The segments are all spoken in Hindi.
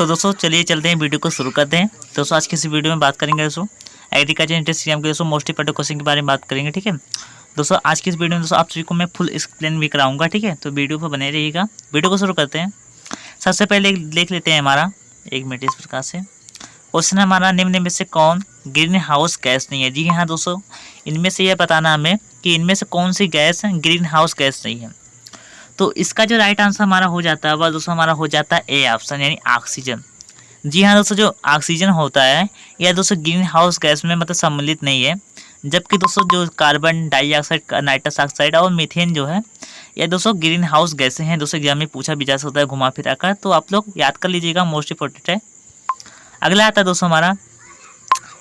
दोस्तों चलिए चलते हैं, वीडियो को शुरू करते हैं। दोस्तों आज की इस वीडियो में बात करेंगे दोस्तों एग्रीकल्चर इंडस्ट्री के दोस्तों मोस्ट इंपोर्टेंट क्वेश्चन के बारे में बात करेंगे। ठीक है दोस्तों, आज की इस वीडियो में दोस्तों आप सभी को मैं फुल एक्सप्लेन भी कराऊंगा। ठीक है, तो वीडियो पर बने रहिएगा। वीडियो को शुरू करते हैं। सबसे पहले देख लेते हैं हमारा 1 मिनट इस प्रकार से क्वेश्चन हमारा, निम्न में से कौन ग्रीन हाउस गैस नहीं है। जी हाँ दोस्तों, इनमें से यह बताना हमें कि इनमें से कौन सी गैस ग्रीन हाउस गैस नहीं है। तो इसका जो राइट आंसर हमारा हो जाता है वह दोस्तों हमारा हो जाता है ए ऑप्शन, यानी ऑक्सीजन। जी हाँ दोस्तों, जो ऑक्सीजन होता है यह दोस्तों ग्रीन हाउस गैस में मतलब सम्मिलित नहीं है, जबकि दोस्तों जो कार्बन डाइऑक्साइड, नाइट्रस ऑक्साइड और मीथेन जो है यह दोस्तों ग्रीन हाउस गैसें हैं। दोस्तों एग्जाम में पूछा भी जा सकता है घुमा फिरा कर, तो आप लोग याद कर लीजिएगा, मोस्ट इंपोर्टेंट है। अगला आता है दोस्तों हमारा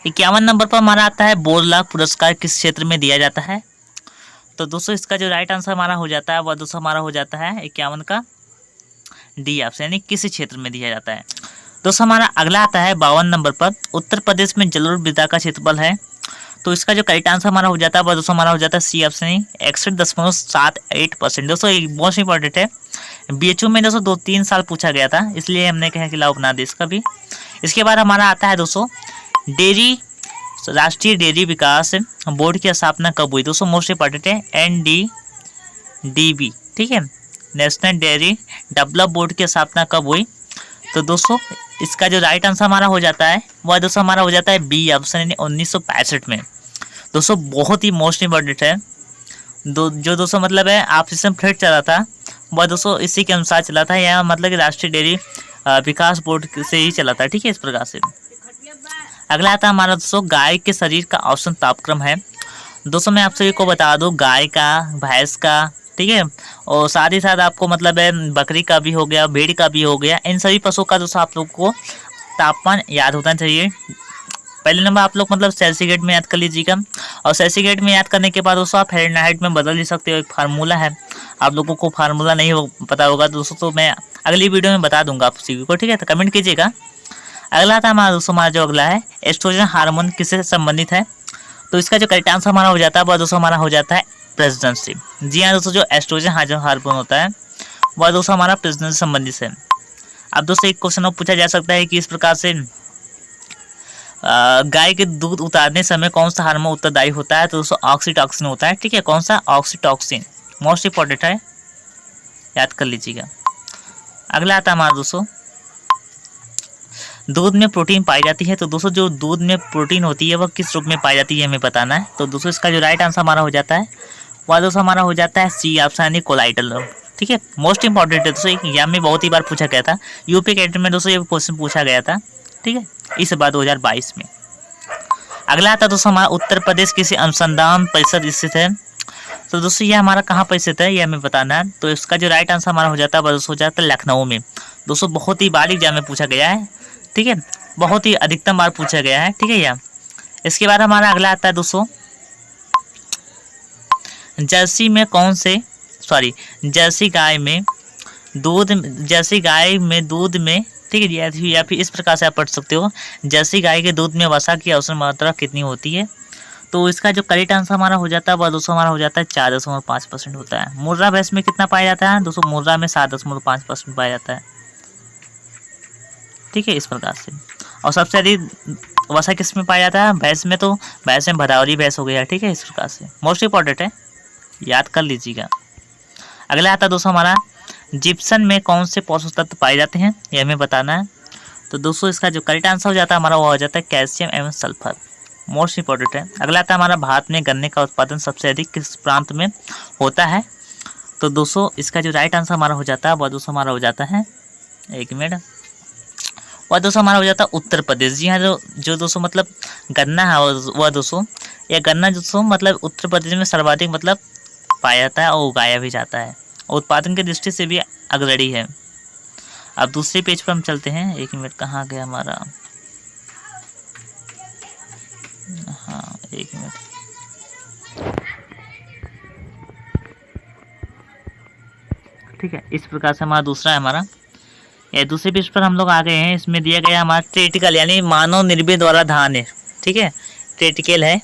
51 नंबर पर हमारा आता है बोरलॉग पुरस्कार किस क्षेत्र में दिया जाता है। तो दोस्तों इसका जो राइट आंसर हमारा हो जाता है वह दोस्तों हमारा हो जाता है 51 का डी ऑप्शन, यानी किसी क्षेत्र में दिया जाता है। दोस्तों हमारा अगला आता है 52 नंबर पर, उत्तर प्रदेश में जलोढ़ मृदा का क्षेत्रफल है। तो इसका जो करेक्ट आंसर हमारा हो जाता है वह दोस्तों हमारा हो जाता है सी ऑप्शन, 61.78%। दोस्तों एक बहुत इंपॉर्टेंट है, बीएचयू में दोस्तों 2-3 साल पूछा गया था, इसलिए हमने कहा कि लाओ बना दे इसका भी। इसके बाद हमारा आता है दोस्तों डेयरी, राष्ट्रीय डेयरी विकास बोर्ड की स्थापना कब हुई। दोस्तों मोस्ट इंपॉर्टेंट है NDDB, ठीक है, नेशनल डेयरी डेवलप बोर्ड की स्थापना कब हुई। तो दोस्तों इसका जो राइट आंसर हमारा हो जाता है वह दोस्तों हमारा हो जाता है बी ऑप्शन, यानी 1965 में। दोस्तों बहुत ही मोस्ट इंपॉर्टेंट है, जो दोस्तों मतलब है आप सिस्टम फ्लेट चला था वह दोस्तों इसी के अनुसार चला था, यह मतलब कि राष्ट्रीय डेयरी विकास बोर्ड से ही चला था। ठीक है, इस प्रकार से। अगला आता है हमारा दोस्तों गाय के शरीर का औसत तापक्रम है। दोस्तों मैं आप सभी को बता दूं, गाय का, भैंस का, ठीक है, और साथ ही साथ आपको मतलब है बकरी का भी हो गया, भेड़ का भी हो गया, इन सभी पशुओं का दोस्तों आप लोग को तापमान याद होना चाहिए। पहले नंबर आप लोग मतलब सेल्सियस में याद कर लीजिएगा, और सेल्सियस में याद करने के बाद दोस्तों आप फ़ारेनहाइट में बदल भी सकते हो। एक फार्मूला है, आप लोगों को फार्मूला नहीं पता होगा दोस्तों, तो मैं अगली वीडियो में बता दूंगा आप सभी को। ठीक है, तो कमेंट कीजिएगा। अगला था हमारा दोस्तों, हमारा जो अगला है एस्ट्रोजन हार्मोन किससे संबंधित है। तो इसका जो करेक्ट आंसर हमारा हो जाता है वह दोस्तों हमारा हो जाता है प्रेगनेंसी। जी हाँ दोस्तों, जो एस्ट्रोजन हार्मोन होता है वह दोस्तों हमारा प्रेगनेंसी से संबंधित है। अब दोस्तों एक क्वेश्चन और पूछा जा सकता है कि इस प्रकार से गाय के दूध उतारने समय कौन सा हार्मोन उत्तरदायी होता है। तो दोस्तों ऑक्सीटॉक्सिन होता है। ठीक है, कौन सा, ऑक्सीटॉक्सिन, मोस्ट इंपॉर्टेंट है, याद कर लीजिएगा। अगला आता है हमारा दोस्तों दूध में प्रोटीन पाई जाती है। तो दोस्तों जो दूध में प्रोटीन होती है वह किस रूप में पाई जाती है हमें बताना है। तो दोस्तों इसका जो राइट आंसर हमारा हो जाता है वह दोस्तों हमारा हो जाता है सी ऑप्शन, यानी कोलाइडल। ठीक है, मोस्ट इंपॉर्टेंट है दोस्तों, एग्जाम में बहुत ही बार पूछा गया था, यूपी कैडेट में दोस्तों ये क्वेश्चन पूछा गया था। ठीक है, इस बार 2022 में। अगला आता है दोस्तों हमारा उत्तर प्रदेश कृषि अनुसंधान परिषद स्थित है। तो दोस्तों ये हमारा कहाँ पर स्थित है ये हमें बताना है। तो इसका जो राइट आंसर हमारा हो जाता है वह दोस्तों हो जाता है लखनऊ में। दोस्तों बहुत ही बार एग्जाम में पूछा गया है। ठीक है, बहुत ही अधिकतम बार पूछा गया है। ठीक है यार, इसके बाद हमारा अगला आता है दोस्तों जर्सी गाय में दूध में, ठीक है, या फिर इस प्रकार से आप पढ़ सकते हो, जर्सी गाय के दूध में वसा की औसत मात्रा कितनी होती है। तो इसका जो करेक्ट आंसर हमारा हो जाता है वह दोस्तों हमारा हो जाता है 4.5% होता है। मुर्रा भैंस में कितना पाया जाता है दोस्तों, मुर्रा में 7.5% पाया जाता है। ठीक है, इस प्रकार से। और सबसे अधिक वसा किस में पाया जाता है, भैंस में। तो भैंस में भदावरी भैंस हो गया। ठीक है, इस प्रकार से, मोस्ट इंपॉर्टेंट है, याद कर लीजिएगा। अगला आता है दोस्तों हमारा जिप्सम में कौन से पोषक तत्व पाए जाते हैं ये हमें बताना है। तो दोस्तों इसका जो करेक्ट आंसर हो जाता है हमारा वो हो जाता है कैल्शियम एवं सल्फर, मोस्ट इंपॉर्टेंट है। अगला आता है हमारा भारत में गन्ने का उत्पादन सबसे अधिक किस प्रांत में होता है। तो दोस्तों इसका जो राइट आंसर हमारा हो जाता है वह दोस्तों हमारा हो जाता है, 1 मिनट, वह दोस्तों हमारा हो जाता है उत्तर प्रदेश। जी हाँ, जो दोस्तों मतलब गन्ना है वह दोस्तों, यह गन्ना दोस्तों मतलब उत्तर प्रदेश में सर्वाधिक मतलब पाया जाता है और उगाया भी जाता है, और उत्पादन की दृष्टि से भी अग्रणी है। अब दूसरे पेज पर हम चलते हैं। 1 मिनट, कहाँ गया हमारा, हाँ 1 मिनट, ठीक है, इस प्रकार से हमारा दूसरा है हमारा, ये दूसरे पेज पर हम लोग आ गए हैं। इसमें दिया गया हमारा ट्रेटिकल, यानी मानव निर्मित द्वारा धान है। ठीक है, ट्रेटिकल है,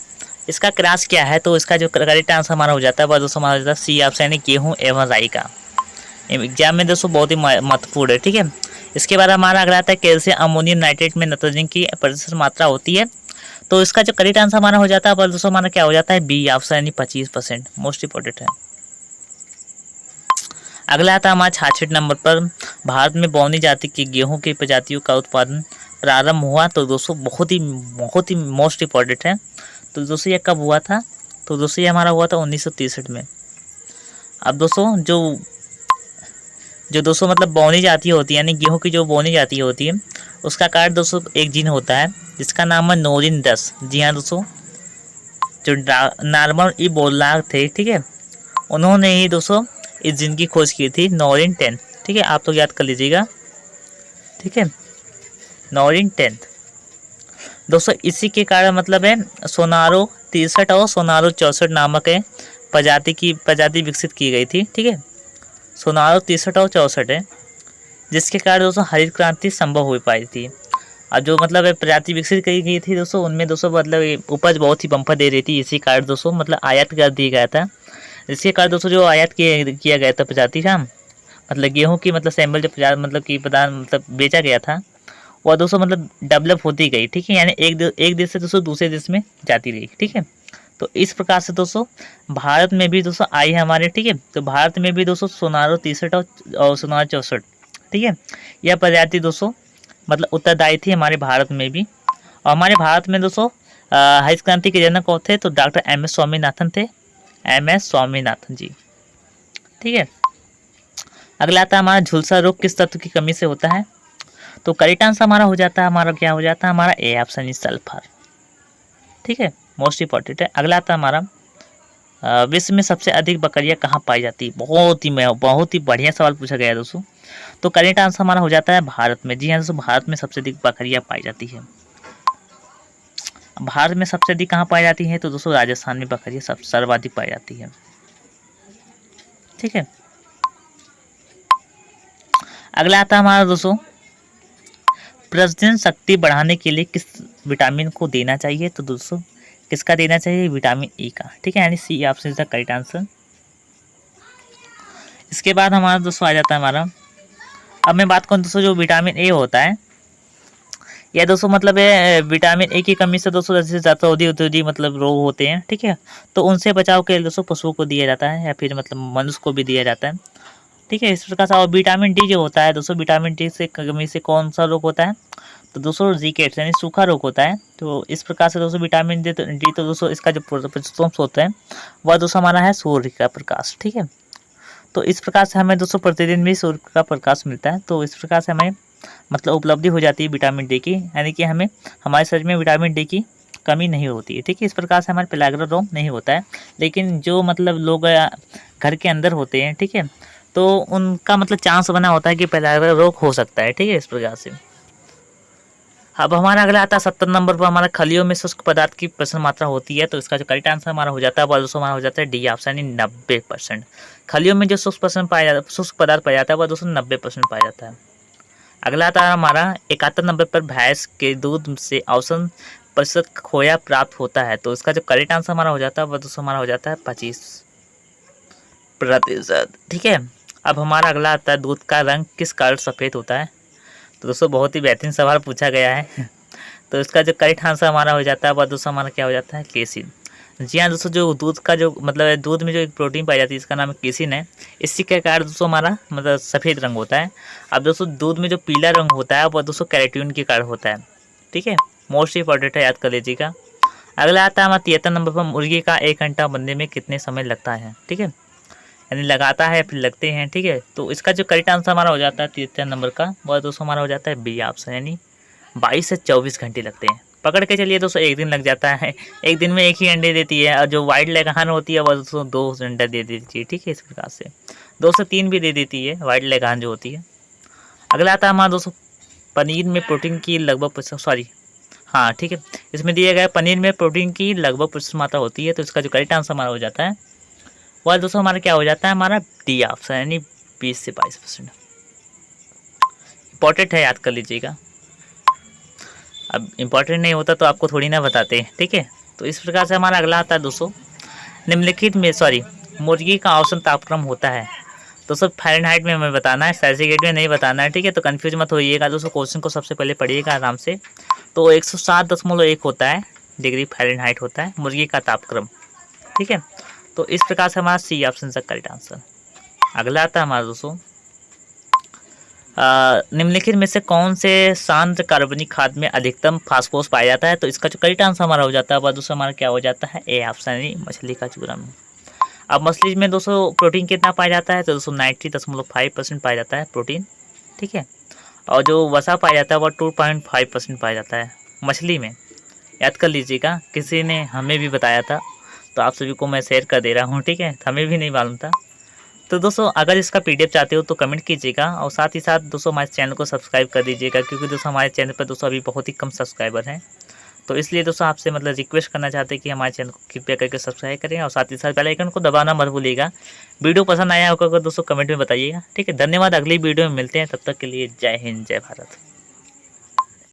इसका क्रास क्या है। तो इसका जो करेक्ट आंसर हमारा हो जाता है वह दोस्तों हमारा हो जाता है सी ऑप्शन, यानी गेहूँ एवं राई का। एग्जाम में दोस्तों बहुत ही महत्वपूर्ण है। ठीक है, इसके बाद हमारा अगला आता है कैल्शियम अमोनियम नाइट्रेट में नाइट्रोजन की प्रतिशत मात्रा होती है। तो इसका जो करेक्ट आंसर हमारा हो जाता है पर दोस्तों हमारा क्या हो जाता है बी ऑप्शन यानी 25%, मोस्ट इंपॉर्टेंट है। अगला आता है हमारा 66 नंबर पर, भारत में बौनी जाति की गेहूं की प्रजातियों का उत्पादन प्रारंभ हुआ। तो दोस्तों बहुत ही मोस्ट इंपॉर्टेंट है। तो दोस्तों ये कब हुआ था? तो दोस्तों ये हमारा हुआ था 1963 में। अब दोस्तों जो दोस्तों मतलब बौनी जाति होती है यानी गेहूं की जो बौनी जाति होती है उसका कार्ड दोस्तों एक जीन होता है जिसका नाम है नोरिन 10। जी हाँ दोस्तों, जो नॉर्मन इबोला थे, ठीक है, उन्होंने ही दोस्तों इस जीन की खोज की थी, नोरिन 10। ठीक है, आप तो याद कर लीजिएगा। ठीक है, नोरिन 10 दोस्तों इसी के कारण मतलब है सोनारो 63 और सोनारो 64 नामक प्रजाति विकसित की गई थी। ठीक है, सोनारो 63 और 64 है, जिसके कारण दोस्तों हरित क्रांति संभव हो पाई थी। अब जो मतलब प्रजाति विकसित की गई थी दोस्तों उनमें दोस्तों मतलब उपज बहुत ही बम्पर दे रही थी, इसी कारण दोस्तों मतलब आयात कर दिया गया था। इसके कारण दोस्तों जो आयात किया गया था प्रजाति का मतलब गेहूं की मतलब सैंपल जो प्रजाति मतलब की प्रदान मतलब बेचा गया था वह दोस्तों मतलब डेवलप होती गई। ठीक है, यानी एक देश से दोस्तों दूसरे देश में जाती रही। ठीक है, तो इस प्रकार से दोस्तों भारत में भी दोस्तों आई है हमारे। ठीक है, तो भारत में भी दोस्तों सोनारो 63 और सोनारो 64, ठीक है, यह प्रजाति दोस्तों मतलब उत्तरदायी थी हमारे भारत में भी। और हमारे भारत में दोस्तों हरित क्रांति के जनक कौन थे? तो डॉक्टर एम.एस. स्वामीनाथन थे, एम.एस. स्वामीनाथन जी। ठीक है, अगला आता है हमारा झुलसा रोग किस तत्व की कमी से होता है? तो करेक्ट आंसर हमारा हो जाता है क्या हो जाता है हमारा ए ऑप्शन सल्फर। ठीक है, मोस्ट इंपॉर्टेंट है। अगला आता है हमारा विश्व में सबसे अधिक बकरियां कहाँ पाई जाती है? बहुत ही बढ़िया सवाल पूछा गया है दोस्तों। तो करेक्ट आंसर हमारा हो जाता है भारत में। जी हाँ दोस्तों, भारत में सबसे अधिक बकरियां पाई जाती है। भारत में सबसे अधिक कहाँ पाई जाती है? तो दोस्तों राजस्थान में बकरियां सर्वाधिक पाई जाती है। ठीक है, अगला आता है हमारा दोस्तों प्रजनन शक्ति बढ़ाने के लिए किस विटामिन को देना चाहिए? तो दोस्तों किसका देना चाहिए? विटामिन ई का। ठीक है, यानी C option is the correct answer. इसके बाद हमारा दोस्तों आ जाता है हमारा, अब मैं बात करूँ दोस्तों जो विटामिन ए होता है या दोस्तों मतलब विटामिन ए की कमी से दोस्तों जैसे ज़ातौदी मतलब रोग होते हैं। ठीक है, तो उनसे बचाव के लिए दोस्तों पशुओं को दिया जाता है या फिर मतलब मनुष्य को भी दिया जाता है। ठीक है, इस प्रकार से। और विटामिन डी जो होता है दोस्तों, विटामिन डी से कमी से कौन सा रोग होता है? तो दोस्तों रिकेट्स यानी सूखा रोग होता है। तो इस प्रकार से दोस्तों विटामिन डी तो दोस्तों इसका जो स्रोत होता है वह दोस्तों हमारा है सूर्य का प्रकाश। ठीक है, तो इस प्रकार से हमें दोस्तों प्रतिदिन भी सूर्य का प्रकाश मिलता है। तो इस प्रकार से हमें मतलब उपलब्धि हो जाती है विटामिन डी की, यानी कि हमें हमारे शरीर में विटामिन डी की कमी नहीं होती है। ठीक है, इस प्रकार से हमारे पेलाग्रा रोग नहीं होता है। लेकिन जो मतलब लोग घर के अंदर होते हैं, ठीक है, तो उनका मतलब चांस बना होता है कि पेलाग्रा रोग हो सकता है। ठीक है, इस प्रकार से। अब हमारा अगला आता है 70 नंबर पर, हमारा खलियों में शुष्क पदार्थ की प्रचुर मात्रा होती है। तो इसका जो करेक्ट आंसर हमारा हो जाता है वह दोस्तों हमारा हो जाता है डी ऑप्शन यानी 90%। खलियों में जो शुष्क पदार्थ पाया जाता है वह दोस्तों 90% पाया जाता है। अगला आता है हमारा 71 नंबर पर, भैंस के दूध से औसतन प्रतिशत खोया प्राप्त होता है। तो इसका जो करेक्ट आंसर हमारा हो जाता है वह दोस्तों हमारा हो जाता है 25%। ठीक है, अब हमारा अगला आता है दूध का रंग किस कारण सफ़ेद होता है? तो दोस्तों बहुत ही बेहतरीन सवाल पूछा गया है। तो इसका जो करेक्ट आंसर हमारा हो जाता है वह दोस्तों हमारा क्या हो जाता है? केसिन। जी हाँ दोस्तों, जो दूध का जो मतलब दूध में जो एक प्रोटीन पाई जाती है इसका नाम है केसिन है। इसी के कारण दोस्तों हमारा मतलब सफ़ेद रंग होता है। अब दोस्तों दूध में जो पीला रंग होता है वह दोस्तों कैरोटीन के कारण होता है। ठीक है, मोस्ट इंपॉर्टेंट है, याद कर लीजिएगा। अगला आता है हमारा 73 नंबर पर, मुर्गी का 1 घंटा बनने में कितने समय लगता है? ठीक है, यानी लगाता है फिर लगते हैं। ठीक है, तो इसका जो करेक्ट आंसर हमारा हो जाता है 73 नंबर का वह दोस्तों हमारा हो जाता है बी ऑप्शन यानी 22 से 24 घंटे लगते हैं। पकड़ के चलिए दोस्तों 1 दिन लग जाता है। एक दिन में 1 ही अंडे देती है और जो वाइट लेगहान होती है वह दोस्तों 2 अंडे दे देती है। ठीक है, इस प्रकार से 2 से 3 भी दे देती है वाइट लेगहान जो होती है। अगला आता है हमारा दोस्तों पनीर में प्रोटीन की लगभग हाँ ठीक है, इसमें दिया गया पनीर में प्रोटीन की लगभग 25% मात्रा होती है। तो इसका जो करेक्ट आंसर हमारा हो जाता है वह दोस्तों हमारा क्या हो जाता है? हमारा डी ऑप्शन यानी 20 से 22%। इंपॉर्टेंट है, याद कर लीजिएगा। अब इंपॉर्टेंट नहीं होता तो आपको थोड़ी ना बताते हैं। ठीक है, तो इस प्रकार से हमारा अगला आता है दोस्तों निम्नलिखित में मुर्गी का औसत तापक्रम होता है। दोस्तों फ़ारेनहाइट में हमें बताना है, सेल्सियस में नहीं बताना है, ठीक है। तो कंफ्यूज मत होइएगा दोस्तों, क्वेश्चन को सबसे पहले पढ़िएगा आराम से। तो 107.1 होता है डिग्री फ़ारेनहाइट होता है मुर्गी का तापक्रम, ठीक है। तो इस प्रकार से हमारा सी ऑप्शन का करेक्ट आंसर। अगला आता है हमारा दोस्तों, निम्नलिखित में से कौन से शांत कार्बनिक खाद्य में अधिकतम फास्फोरस पाया जाता है। तो इसका जो करेक्ट आंसर हमारा हो जाता है वह दोस्तों हमारा क्या हो जाता है, ए ऑप्शन यानी मछली का चूरा में। अब मछली में दोस्तों प्रोटीन कितना पाया जाता है, तो दोस्तों 90.5% पाया जाता है प्रोटीन, ठीक है। और जो वसा पाया जाता है वह 2.5% पाया जाता है मछली में। याद कर लीजिएगा, किसी ने हमें भी बताया था, तो आप सभी को मैं शेयर कर दे रहा हूँ, ठीक है। हमें भी नहीं मालूम था। तो दोस्तों अगर इसका पीडीएफ चाहते हो तो कमेंट कीजिएगा, और साथ ही साथ दोस्तों हमारे चैनल को सब्सक्राइब कर दीजिएगा, क्योंकि दोस्तों हमारे चैनल पर दोस्तों अभी बहुत ही कम सब्सक्राइबर हैं। तो इसलिए दोस्तों आपसे मतलब रिक्वेस्ट करना चाहते हैं कि हमारे चैनल को कृपया करके सब्सक्राइब करें, और साथ ही साथ बेल आइकन को दबाना मत भूलिएगा। वीडियो पसंद आया होगा दोस्तों कमेंट में बताइएगा, ठीक है। धन्यवाद, अगली वीडियो में मिलते हैं, तब तक के लिए जय हिंद जय भारत।